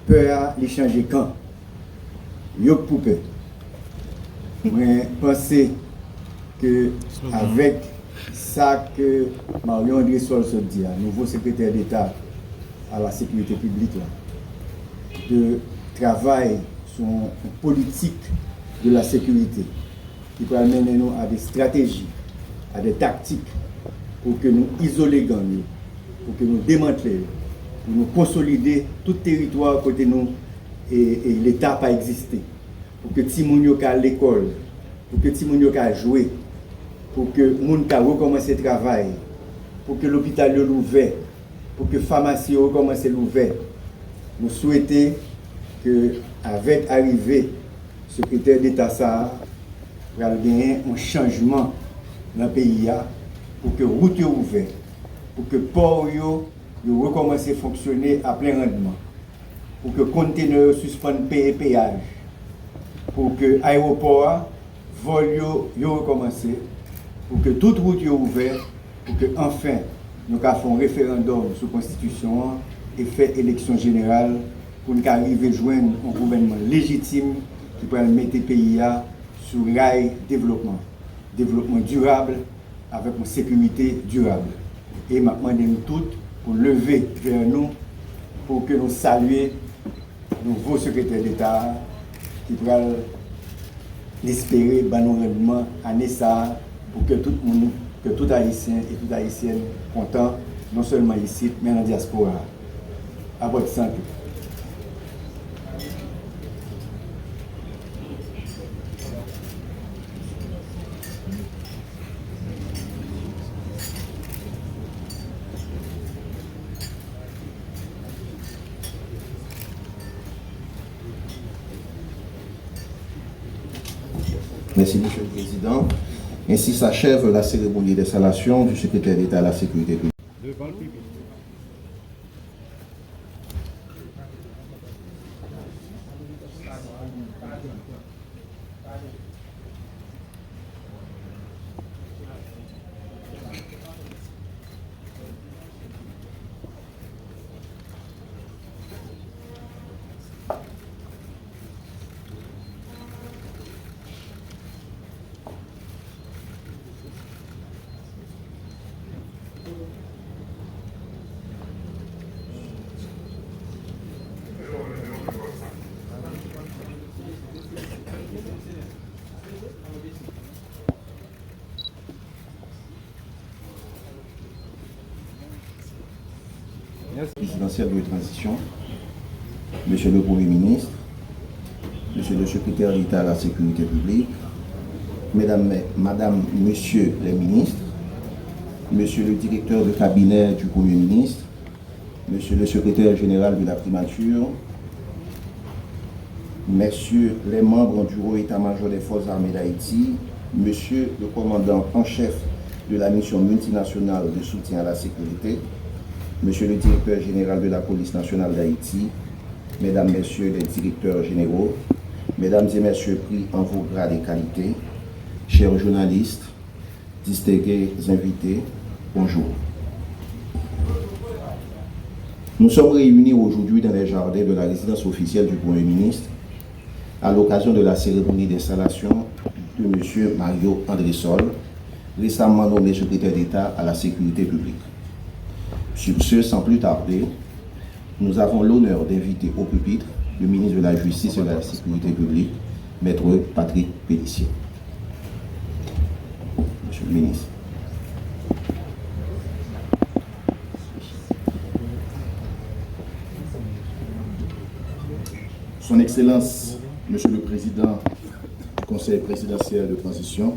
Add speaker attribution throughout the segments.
Speaker 1: peur les changer quand yo pour peur. Moi penser que avec ça que Marion André Sol se dit, nouveau secrétaire d'État à la sécurité publique là, de travail sur une politique de la sécurité qui peut amener nous à des stratégies, à des tactiques pour que nous isoler gang, pour que nous démanteler, pour nous consolider tout territoire côté nous et l'État pas exister, pour que Timoun yo à l'école, pour que Timoun yo à jouer, pour que moun ka recommencer travail, pour que l'hôpital yo l'ouvert, pour que pharmacie recommence l'ouvert. Nous souhaitons que avec arrivée secrétaire d'État ça va gagner un changement dans le pays pour que route soit ouverte, pour que port recommence à fonctionner à plein rendement, pour que conteneurs suspendent payer péage, pour que l'aéroport vol recommence, pour que toute route soit ouverte, pour que enfin nous fassions un référendum sur la Constitution et faire élection générale pour nous arriver à joindre un gouvernement légitime qui peut mettre le pays sur rail développement durable avec une sécurité durable. Et maintenant, nous tous pour lever vers nous pour que nous saluions le nouveau secrétaire d'État qui pourra l'espérer nous rendement année ça pour que tout le monde, que tout Haïtien et toute Haïtienne content, non seulement ici, mais en diaspora. À votre santé.
Speaker 2: Merci, Monsieur le Président. Ainsi s'achève la cérémonie d'installation du secrétaire d'État à la sécurité publique. Présidentielle de transition, Monsieur le Premier ministre, Monsieur le secrétaire d'État à la sécurité publique, Madame, Monsieur les ministres, Monsieur le directeur de cabinet du Premier ministre, Monsieur le secrétaire général de la primature, Messieurs les membres du haut état-major des forces armées d'Haïti, Monsieur le commandant en chef de la mission multinationale de soutien à la sécurité, Monsieur le directeur général de la police nationale d'Haïti, Mesdames, Messieurs les directeurs généraux, Mesdames et Messieurs pris en vos grades et qualités, chers journalistes, distingués invités, bonjour. Nous sommes réunis aujourd'hui dans les jardins de la résidence officielle du Premier ministre à l'occasion de la cérémonie d'installation de M. Mario André Sol, récemment nommé secrétaire d'État à la sécurité publique. Sur ce, sans plus tarder, nous avons l'honneur d'inviter au pupitre le ministre de la Justice et de la Sécurité publique, Maître Patrick Pélissier. Monsieur le ministre. Son Excellence, Monsieur le Président du Conseil présidentiel de transition,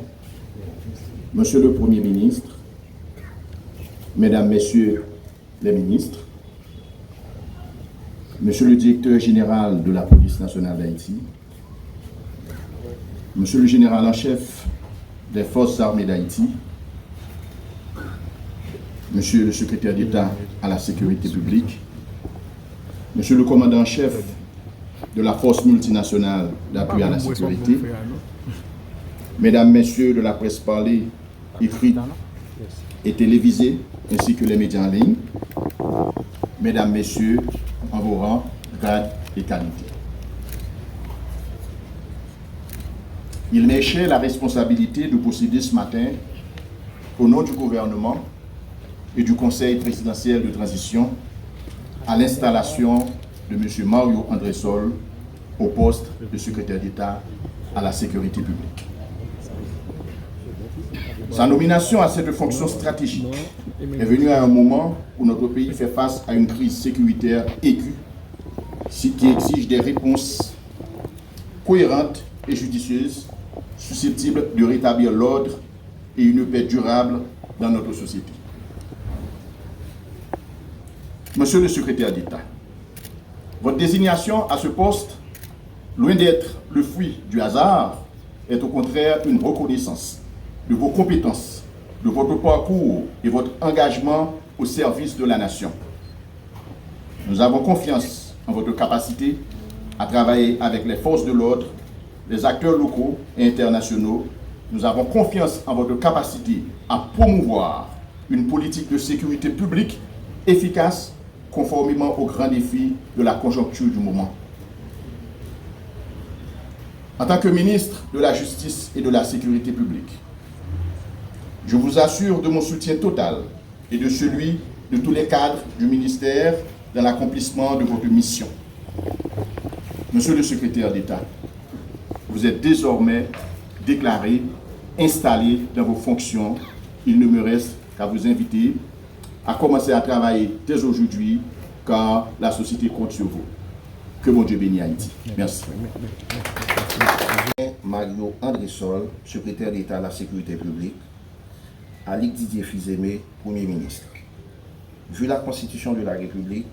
Speaker 2: Monsieur le Premier ministre, Mesdames, Messieurs les ministres, Monsieur le directeur général de la police nationale d'Haïti, Monsieur le général en chef des forces armées d'Haïti, Monsieur le secrétaire d'État à la sécurité publique, Monsieur le commandant en chef de la force multinationale d'appui à la sécurité, Mesdames, Messieurs de la presse parlée, écrite et télévisée, ainsi que les médias en ligne, Mesdames, Messieurs, en vos rangs, grades
Speaker 3: et qualité. Il m'échait la responsabilité de procéder ce matin, au nom du gouvernement et du Conseil présidentiel de transition, à l'installation de M. Mario André-Sol au poste de secrétaire d'État à la sécurité publique. Sa nomination à cette fonction stratégique est venue à un moment où notre pays fait face à une crise sécuritaire aiguë qui exige des réponses cohérentes et judicieuses susceptibles de rétablir l'ordre et une paix durable dans notre société. Monsieur le secrétaire d'État, votre désignation à ce poste, loin d'être le fruit du hasard, est au contraire une reconnaissance de vos compétences, de votre parcours et votre engagement au service de la nation. Nous avons confiance en votre capacité à travailler avec les forces de l'ordre, les acteurs locaux et internationaux. Nous avons confiance en votre capacité à promouvoir une politique de sécurité publique efficace conformément aux grands défis de la conjoncture du moment. En tant que ministre de la Justice et de la Sécurité publique, je vous assure de mon soutien total et de celui de tous les cadres du ministère dans l'accomplissement de votre mission. Monsieur le secrétaire d'État, vous êtes désormais déclaré, installé dans vos fonctions. Il ne me reste qu'à vous inviter à commencer à travailler dès aujourd'hui, car la société compte sur vous. Que mon Dieu bénisse Haïti. Merci.
Speaker 2: Mario André-Sol, secrétaire d'État à la sécurité publique, Alix Didier Fils-Aimé, Premier ministre. Vu la Constitution de la République,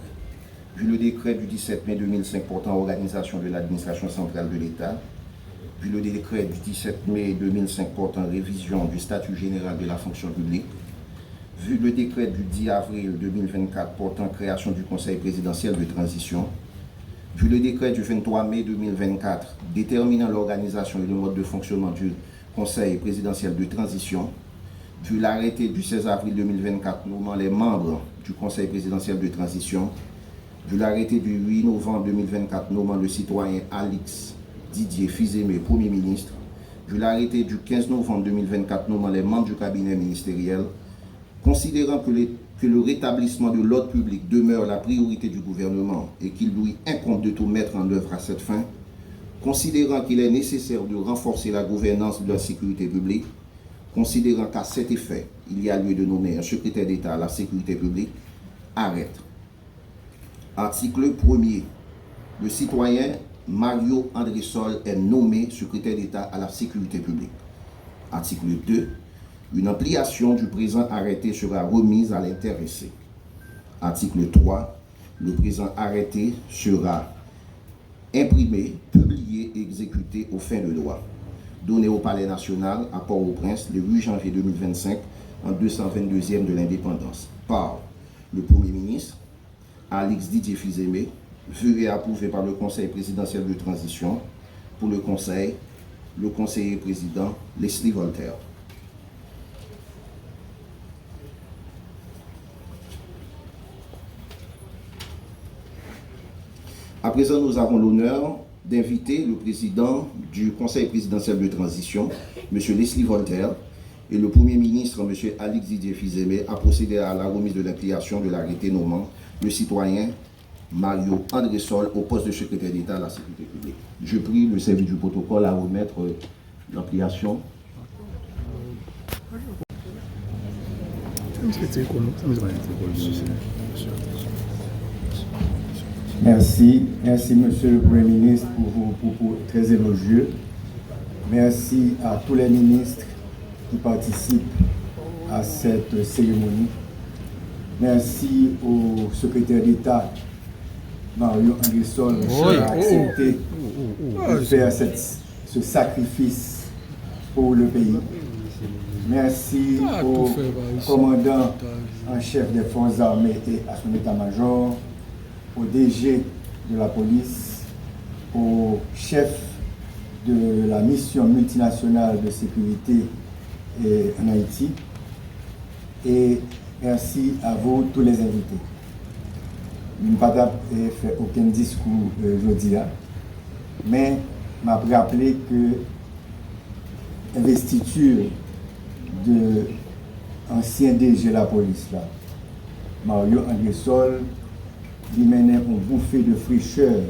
Speaker 2: vu le décret du 17 mai 2005 portant organisation de l'administration centrale de l'État, vu le décret du 17 mai 2005 portant révision du statut général de la fonction publique, vu le décret du 10 avril 2024 portant création du Conseil présidentiel de transition, vu le décret du 23 mai 2024 déterminant l'organisation et le mode de fonctionnement du Conseil présidentiel de transition, vu l'arrêté du 16 avril 2024 nommant les membres du Conseil présidentiel de transition, vu l'arrêté du 8 novembre 2024 nommant le citoyen Alix Didier Fils-Aimé Premier ministre, vu l'arrêté du 15 novembre 2024 nommant les membres du cabinet ministériel, considérant que le rétablissement de l'ordre public demeure la priorité du gouvernement et qu'il lui incombe de tout mettre en œuvre à cette fin, considérant qu'il est nécessaire de renforcer la gouvernance de la sécurité publique, considérant qu'à cet effet, il y a lieu de nommer un secrétaire d'État à la sécurité publique, arrête. Article 1er. Le citoyen Mario André-Sol est nommé secrétaire d'État à la sécurité publique. Article 2. Une ampliation du présent arrêté sera remise à l'intéressé. Article 3. Le présent arrêté sera imprimé, publié et exécuté aux fins de loi. Donné au Palais national à Port-au-Prince le 8 janvier 2025 en 222e de l'indépendance par le Premier ministre Alix Didier Fils-Aimé, vu et approuvé par le Conseil présidentiel de transition. Pour le Conseil, le conseiller président Leslie Voltaire. À présent, nous avons l'honneur d'inviter le président du Conseil présidentiel de transition, M. Leslie Voltaire, et le Premier ministre, M. Alix Didier Fils-Aimé, à procéder à la remise de l'implication de l'arrêté nommant le citoyen Mario André-Sol au poste de secrétaire d'État à la sécurité publique. Je prie le service du protocole à remettre l'ampliation.
Speaker 1: Merci Monsieur le Premier ministre pour vos propos très élogieux. Merci à tous les ministres qui participent à cette cérémonie. Merci au secrétaire d'État Mario André-Sol qui a accepté de faire ce sacrifice pour le pays. Merci au commandant en chef des forces armées et à son état-major, au DG de la police, au chef de la mission multinationale de sécurité en Haïti, et merci à vous tous les invités. je ne vais pas faire aucun discours aujourd'hui, mais je m'a rappelé que l'investiture de l'ancien DG de la police, là, Mario André-Sol, lui menait une bouffée de fraîcheur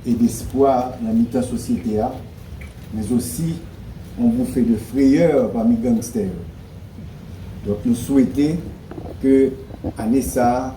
Speaker 1: et d'espoir dans la mi-temps société, mais aussi une bouffée de frayeur parmi les gangsters. Donc nous souhaitons que l'année ça